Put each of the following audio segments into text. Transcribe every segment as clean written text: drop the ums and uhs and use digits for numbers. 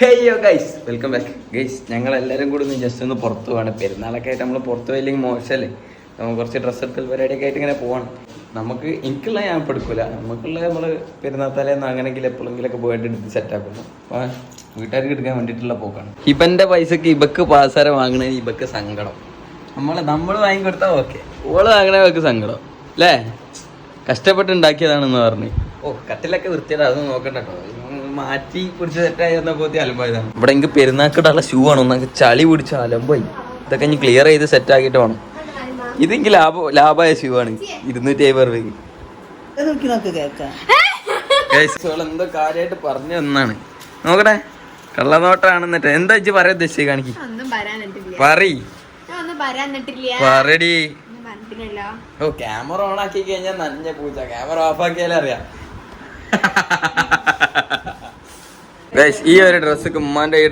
ഹേയോ guys, welcome back guys. ഞങ്ങൾ എല്ലാവരും കൂടി ഒന്ന് ജസ്റ്റ് ഒന്ന് പുറത്ത് പോവാണ്. പെരുന്നാളൊക്കെ ആയിട്ട് നമ്മൾ പുറത്ത് പോയില്ലെങ്കിൽ മോശമല്ലേ. നമുക്ക് കുറച്ച് ഡ്രസ്സ് എടുക്കൽ പരിപാടിയൊക്കെ ആയിട്ട് ഇങ്ങനെ പോവാണ്. നമുക്ക് എനിക്കുള്ള ഞാൻ ഇപ്പോൾ എടുക്കില്ല, നമുക്കുള്ള നമ്മൾ പെരുന്നാൾ തലേന്ന് അങ്ങനെയെങ്കിലും എപ്പോഴെങ്കിലൊക്കെ പോയിട്ട് എടുത്ത് സെറ്റാക്കുന്നു. അപ്പോൾ വീട്ടുകാർക്ക് എടുക്കാൻ വേണ്ടിയിട്ടുള്ള പോക്കാണ്. ഇവൻ്റെ പൈസക്ക് ഇവക്ക് പാസാര വാങ്ങണേന് ഇവക്ക് സങ്കടം. നമ്മൾ വാങ്ങിക്കൊടുത്താൽ ഓക്കെ, ഓള് വാങ്ങണേ ഇവക്ക് സങ്കടം അല്ലേ. കഷ്ടപ്പെട്ട് ഉണ്ടാക്കിയതാണെന്ന് പറഞ്ഞ് കട്ടിലൊക്കെ വൃത്തിയായിട്ട് അതൊന്നും നോക്കണ്ട കേട്ടോ. മാറ്റി പിടിച്ച് സെറ്റായിരുന്നപ്പോൾ അലമ്പായതാണ്. ഇവിടെ എനിക്ക് പെരുന്നാക്കിട്ടുള്ള ഷൂ ആണ്. ഒന്നൊക്കെ ചളി പിടിച്ച അലമ്പായി. ഇതൊക്കെ ഇനി ക്ലിയർ ചെയ്ത് സെറ്റ് ആക്കിയിട്ട് വേണം. ഇതെനിക്ക് ലാഭമായ ഷൂ ആണ്. 250 രൂപയ്ക്ക്. എന്തോ കാര്യമായിട്ട് പറഞ്ഞു തന്നാണ്. നോക്കട്ടെ, കള്ളനോട്ടാണെന്നിട്ട് എന്താ വെച്ച് പറയാൻ ഉദ്ദേശിച്ച് കാണിക്ക്. പറടി. ഓ, ക്യാമറ ഓൺ ആക്കി കഴിഞ്ഞാൽ നനഞ്ഞ പൂച്ച. ക്യാമറ ഓഫ് ആക്കിയാലേ അറിയാം. ഈ ഒരു ഡ്രസ്സൊക്കെ ഉമ്മാന്റെ ഈ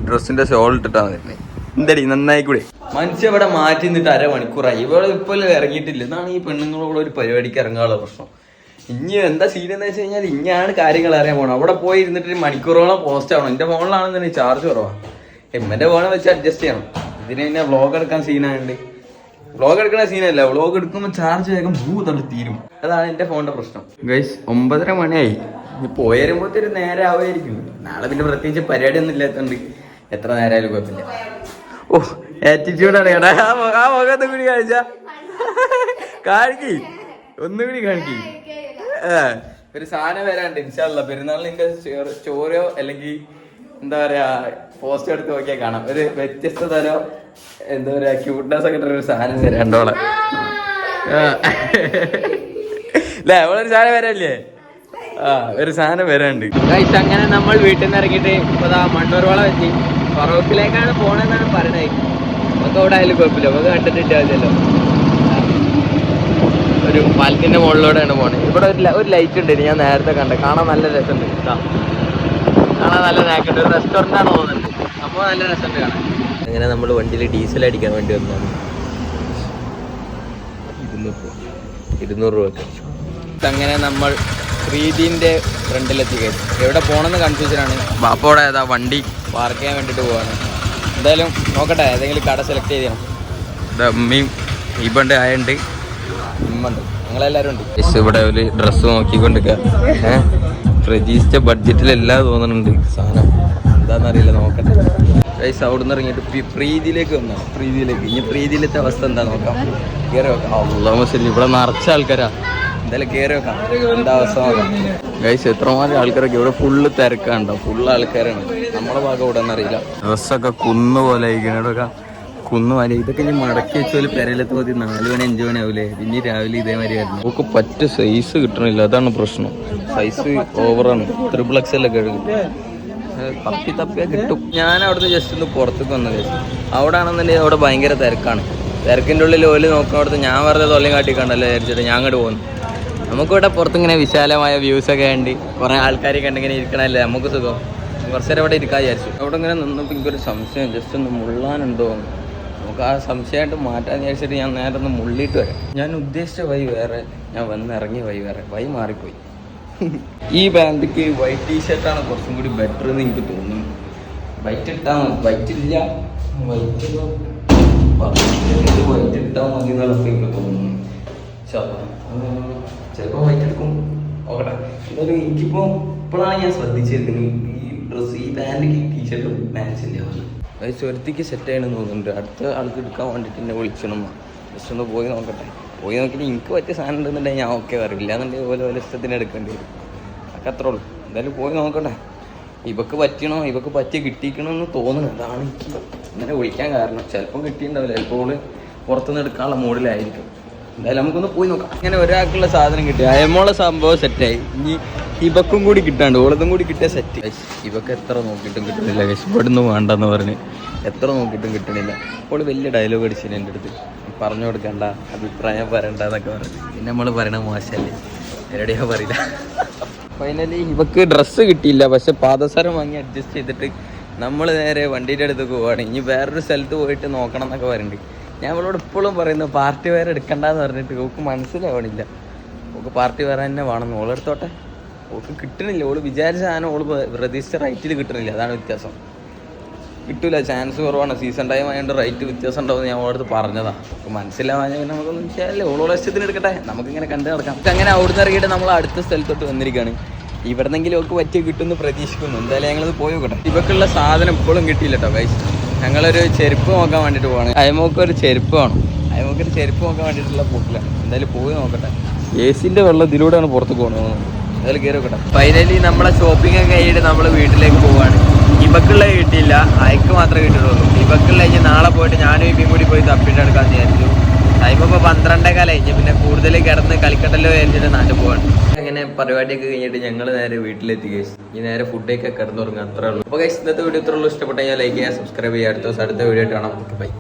ഡ്രസ്സിന്റെ ഷോൾ ഇട്ടിട്ടാണ് വരുന്നത്. എന്താടി നന്നായി കൂടെ. മനുഷ്യ ഇവിടെ മാറ്റി നിന്നിട്ട് അരമണിക്കൂറായി. ഇവിടെ ഇപ്പോൾ ഇറങ്ങിയിട്ടില്ല. ഇതാണ് ഈ പെണ്ണുങ്ങളോട് ഒരു പരിപാടിക്ക് ഇറങ്ങാനുള്ള പ്രശ്നം. ഇനി എന്താ സീൻ എന്ന് വെച്ച് കഴിഞ്ഞാൽ ഇനിയാണ് കാര്യങ്ങൾ അറിയാൻ പോകണം. അവിടെ പോയി ഇരുന്നിട്ട് മണിക്കൂറോളം പോസ്റ്റ് ആവണം. എന്റെ ഫോണിലാണെന്നുണ്ടെങ്കിൽ ചാർജ് കുറവാണ്. എമ്മന്റെ ഫോണെ വെച്ച് അഡ്ജസ്റ്റ് ചെയ്യണം. ഇതിന് തന്നെ വ്ളോഗ് എടുക്കാൻ സീനായുണ്ട്. വ്ളോഗ് എടുക്കണ സീനല്ല, വ്ളോഗ് എടുക്കുമ്പോൾ ചാർജ് വേഗം തള്ളി തീരും. അതാണ് എന്റെ ഫോണിന്റെ പ്രശ്നം. ഗൈസ്, 9:30 മണിയായി. ഇനി പോയരുമ്പോഴത്തേക്ക് നേരെ ആവുമായിരിക്കും. നാളെ പിന്നെ പ്രത്യേകിച്ച് പരിപാടി ഒന്നും ഇല്ലാത്തതുകൊണ്ട് എത്ര നേരമായാലും കുഴപ്പമില്ല. ഓ, ആറ്റിറ്റ്യൂഡാണ് കേട്ടാ. ആ മുഖത്തും കൂടി കാണിക്കി ഒന്നുകൂടി കാണിക്കി. ഒരു സാധനം വരാണ്ട് ഇൻഷാല്ല. പെരുന്നാളിന്റെ ചോരോ അല്ലെങ്കിൽ എന്താ പറയാ പോസ്റ്റ് എടുത്ത് നോക്കിയാൽ കാണാം. ഒരു വ്യത്യസ്ത തരം എന്താ പറയാ ക്യൂട്ട്നെസ് ഒക്കെ ഒരു സാധനം വരാണ്ടോളെ അല്ലേ. അവളൊരു സാധനം വരല്ലേ. ഒരു സാധനം വരാണ്ട്. അങ്ങനെ നമ്മൾ വീട്ടിൽ നിന്ന് ഇറങ്ങിയിട്ട് ഇപ്പൊ മണ്ണൂർവള എത്തി. ഫറൂഖിലേക്കാണ് പോണെന്നാണ് പറയണത്. നമുക്ക് അവിടെ ആയാലും കുഴപ്പമില്ല, നമുക്ക് കണ്ടിട്ടില്ലല്ലോ. ഒരു പാലത്തിന്റെ മുകളിലൂടെയാണ് പോണത്. ഇവിടെ ഒരു ലൈറ്റ് ഉണ്ട്, ഞാൻ നേരത്തെ കണ്ടത്. കാണാൻ നല്ല രസമുണ്ട്. കാണാൻ നല്ല നാക്കുണ്ട്. ഒരു റെസ്റ്റോറൻ്റ് ആണ് തോന്നുന്നത്. അപ്പോൾ നല്ല രസമുണ്ട് കാണാൻ. അങ്ങനെ നമ്മൾ വണ്ടിയിൽ ഡീസൽ അടിക്കാൻ വേണ്ടി വന്നതാണ്. 200 രൂപ. അങ്ങനെ നമ്മൾ പ്രീതിന്റെ ഫ്രണ്ടിലെത്തി കഴിഞ്ഞു. എവിടെ പോകണമെന്ന് കൺഫ്യൂഷനാണ്. ബാപ്പോടെ ഏതാ വണ്ടി പാർക്ക് ചെയ്യാൻ വേണ്ടിയിട്ട് പോവാണ്. എന്തായാലും നോക്കട്ടെ, ഏതെങ്കിലും കട സെലക്ട് ചെയ്യണം. ഉമ്മയും ഇബണ്ട് ആയുണ്ട്, ഉമ്മുണ്ട്, ഞങ്ങളെല്ലാവരും ഉണ്ട്. ഇവിടെ ഒരു ഡ്രസ്സ് നോക്കിക്കൊണ്ടിരിക്കുക. പ്രതീക്ഷിച്ച ബഡ്ജറ്റിലെല്ലാം തോന്നുന്നുണ്ട് സാധനം. എന്താണെന്നറിയില്ല, നോക്കട്ടെ. ഗൈസ്, അവിടെ നിന്ന് ഇറങ്ങിയിട്ട് പ്രീതിയിലേക്ക് വന്നു. ഇനി പ്രീതിയിലത്തെ അവസ്ഥ എന്താ നോക്കാം. കയറി വെക്കാം. അള്ളാഹ്, ഇവിടെ നിറച്ച ആൾക്കാരാ. എന്തായാലും കയറി വെക്കാം, എന്താ അവസ്ഥ നോക്കാം. ഗൈസ്, എത്രമാതിരി ആൾക്കാരൊക്കെ ഇവിടെ ഫുള്ള് തിരക്കാണ്ടോ. ഫുള്ള് ആൾക്കാരാണ്. നമ്മളെ ഭാഗം ഇവിടെ നിന്നറിയില്ല. ഡ്രസ്സൊക്കെ കുന്നുപോലെ ഇരിക്കണൊക്കെ കുന്നുമാരി. ഇതൊക്കെ ഇനി മടക്കി വെച്ചാൽ പെരയിലെത്തി മതി 4 മണി 5 മണി ആവില്ലേ. പിന്നെ രാവിലെ ഇതേമാതിരി ആയിരുന്നു. നമുക്ക് പറ്റ സൈസ് കിട്ടണില്ല, അതാണ് പ്രശ്നം. സൈസ് ഓവറാണ്. XXL ഒക്കെ തപ്പിയാൽ കിട്ടും. ഞാൻ അവിടുന്ന് ജസ്റ്റ് ഒന്ന് പുറത്തേക്ക് വന്നത്. അവിടെ ആണെന്നുണ്ടെങ്കിൽ അവിടെ ഭയങ്കര തിരക്കാണ്. തിരക്കിൻ്റെ ഉള്ളിൽ ഓല് നോക്കണോടത്ത് ഞാൻ വെറുതെ തൊല്ലം കാട്ടിക്കണ്ടല്ലോ വിചാരിച്ചിട്ട് ഞാൻ അങ്ങോട്ട് പോകുന്നു. നമുക്കിവിടെ പുറത്തിങ്ങനെ വിശാലമായ വ്യൂസൊക്കെ ഉണ്ട്. കുറേ ആൾക്കാരൊക്കെ ഉണ്ടെങ്കിൽ ഇരിക്കണമല്ലേ നമുക്ക് സുഖം. കുറച്ച് നേരം അവിടെ ഇരിക്കാൻ വിചാരിച്ചു. അവിടെ ഇങ്ങനെ നിന്നപ്പോൾ എനിക്കൊരു സംശയം, ജസ്റ്റ് ഒന്ന് മുള്ളാനുണ്ടോ. നമുക്ക് ആ സംശയമായിട്ട് മാറ്റാൻ വിചാരിച്ചിട്ട് ഞാൻ നേരെ ഒന്ന് മുള്ളിയിട്ട് വരാം. ഞാൻ ഉദ്ദേശിച്ച വഴി വേറെ, ഞാൻ വന്നിറങ്ങിയ വഴി വേറെ. വഴി മാറിപ്പോയി. ഈ ബാൻഡിക്ക് വൈറ്റ് ടീഷർട്ടാണ് കുറച്ചും കൂടി ബെറ്റർ എന്ന് എനിക്ക് തോന്നുന്നു. വൈറ്റ് ഇട്ടാൽ മതി. വൈറ്റ് ഇല്ല, വൈറ്റ് ഇട്ടാൽ മതി എന്നുള്ളതൊക്കെ എനിക്ക് തോന്നുന്നു. ചിലപ്പോൾ വൈറ്റ് എടുക്കും, നോക്കട്ടെ. എന്തായാലും എനിക്കിപ്പോൾ ഇപ്പോഴാണ് ഞാൻ ശ്രദ്ധിച്ചിരിക്കുന്നത് ഈ ഡ്രസ്സ്, ഈ പാൻറ്റിക്ക് ടീഷർട്ട് മാച്ച് ഇല്ല. അത് ചുരത്തിക്ക് സെറ്റ് ചെയ്യണമെന്ന് തോന്നുന്നുണ്ട്. അടുത്ത ആൾക്ക് എടുക്കാൻ വേണ്ടിയിട്ട് എന്നെ വിളിക്കണം. ജസ്റ്റ് ഒന്ന് പോയി നോക്കട്ടെ. പോയി നോക്കിയിട്ട് എനിക്ക് പറ്റിയ സാധനം ഉണ്ടെന്നുണ്ടെങ്കിൽ ഞാൻ ഓക്കെ വരില്ല എന്നുണ്ടെങ്കിൽ ഓരോ ഇഷ്ടത്തിന് എടുക്കേണ്ടി വരും. അതൊക്കെ അത്രേ ഉള്ളൂ. എന്തായാലും പോയി നോക്കട്ടെ. ഇവക്ക് പറ്റണോ, ഇവക്ക് പറ്റി കിട്ടിക്കണമെന്ന് തോന്നുന്നു. അതാണ് എനിക്ക് ഇങ്ങനെ വിളിക്കാൻ കാരണം. ചിലപ്പം കിട്ടിയിട്ടുണ്ടാവില്ല, ചിലപ്പോൾ പുറത്തുനിന്ന് എടുക്കാനുള്ള മൂഡിലായിരിക്കും. എന്തായാലും നമുക്കൊന്ന് പോയി നോക്കാം. അങ്ങനെ ഒരാൾക്കുള്ള സാധനം കിട്ടി. അയമോളെ സംഭവം സെറ്റായി. ഇനി ഇവക്കും കൂടി കിട്ടാണ്ട്, ഓളതും കൂടി കിട്ടിയ സെറ്റ്. ഇവക്ക് എത്ര നോക്കിയിട്ടും കിട്ടുന്നില്ല. ഇവിടുന്ന് വേണ്ടെന്ന് പറഞ്ഞ് എത്ര നോക്കിയിട്ടും കിട്ടണില്ല. അപ്പോൾ വലിയ ഡയലോഗ് അടിച്ചിന് എൻ്റെ അടുത്ത്. പറഞ്ഞു കൊടുക്കണ്ട, അഭിപ്രായം പറയണ്ട എന്നൊക്കെ പറഞ്ഞു. പിന്നെ നമ്മൾ പറയണ മോശമല്ലേ, എവിടെയോ പറയില്ല. ഫൈനലി ഇവക്ക് ഡ്രസ്സ് കിട്ടിയില്ല. പക്ഷെ പാദസരം വാങ്ങി അഡ്ജസ്റ്റ് ചെയ്തിട്ട് നമ്മൾ നേരെ വണ്ടീൻ്റെ അടുത്തേക്ക് പോവുകയാണ്. ഇനി വേറൊരു സ്ഥലത്ത് പോയിട്ട് നോക്കണം എന്നൊക്കെ പറയുന്നുണ്ട്. ഞാൻ അവളോട് ഇപ്പോഴും പറയുന്നു പാർട്ടി വെയർ എടുക്കണ്ടെന്ന് പറഞ്ഞിട്ട് ഓക്ക് മനസ്സിലാവണില്ല. ഓക്ക് പാർട്ടി വെയർ തന്നെ വേണം. ഓളെടുത്തോട്ടെ, ഓൾക്ക് കിട്ടണില്ല. ഓള് വിചാരിച്ച സാധനം ഓള് പ്രതീക്ഷിച്ച റേറ്റിൽ കിട്ടണില്ല. അതാണ് വ്യത്യാസം. കിട്ടൂല, ചാൻസ് കുറവാണ്. സീസൺ ടൈം ആയതുകൊണ്ട് റേറ്റ് വ്യത്യാസം ഉണ്ടാവും. ഞാൻ ഓളടുത്ത് പറഞ്ഞതാണ്. അപ്പോൾ മനസ്സിലാവാൻ പിന്നെ നമുക്കൊന്നും ചെയ്യാല്ലേ. ഓളോളം ഇഷ്ടത്തിന് എടുക്കട്ടെ, നമുക്കിങ്ങനെ കണ്ടു നടക്കാം. അങ്ങനെ അവിടുന്ന് ഇറങ്ങിയിട്ട് നമ്മൾ അടുത്ത സ്ഥലത്തോട്ട് വന്നിരിക്കുകയാണ്. ഇവിടെന്നെങ്കിലും ഒക്കെ പറ്റിയ കിട്ടുമെന്ന് പ്രതീക്ഷിക്കുന്നു. എന്തായാലും ഞങ്ങളത് പോയി നോക്കട്ടെ. ഇവക്കുള്ള സാധനം ഇപ്പോഴും കിട്ടിയില്ല കേട്ടോ ഗൈസ്. ഞങ്ങളൊരു ചെരുപ്പ് നോക്കാൻ വേണ്ടിയിട്ട് പോവാണ്. അയമോക്കൊരു ചെരുപ്പ് വേണം. അയമോക്കൊരു ചെരുപ്പ് നോക്കാൻ വേണ്ടിയിട്ടുള്ള പോക്കിലാണ്. എന്തായാലും പോയി നോക്കട്ടെ. AC-ൻ്റെ വെള്ളം ഇതിലൂടെയാണ് പുറത്ത് പോകുന്നത്. എന്തായാലും കയറി നോക്കട്ടെ. ഫൈനലി നമ്മളെ ഷോപ്പിംഗ് ഒക്കെ കഴിഞ്ഞിട്ട് നമ്മൾ വീട്ടിലേക്ക് പോവാണ്. ഇവക്കുള്ള കിട്ടിയില്ല, അയക്ക് മാത്രമേ കിട്ടുള്ളൂ. ഇവക്കുള്ള കഴിഞ്ഞ് നാളെ പോയിട്ട് ഞാനും ഇപ്പം കൂടി പോയി തപ്പിട്ട് എടുക്കാമെന്ന് വിചാരിച്ചു. ടൈം ഇപ്പോൾ 12:15 കഴിഞ്ഞ്. പിന്നെ കൂടുതൽ കിടന്ന് കളിക്കട്ടല്ലോ വിചാരിച്ചിട്ട് നാട്ടിൽ പോവാണ്. അങ്ങനെ പരിപാടിയൊക്കെ കഴിഞ്ഞിട്ട് ഞങ്ങൾ നേരെ വീട്ടിലെത്തി ഗൈസ്. ഈ നേരെ ഫുഡൊക്കെ കിടന്നുറങ്ങുക, അത്രേ ഉള്ളൂ. അപ്പോൾ ഗൈസ് ഇന്നത്തെ വീഡിയോ ഇത്രയുള്ളൂ. ഇഷ്ടപ്പെട്ട ഞാൻ ലൈക്ക് ചെയ്യുക, സബ്സ്ക്രൈബ് ചെയ്യുക. അടുത്ത വീഡിയോ ആയിട്ട് കാണാം. ബൈ.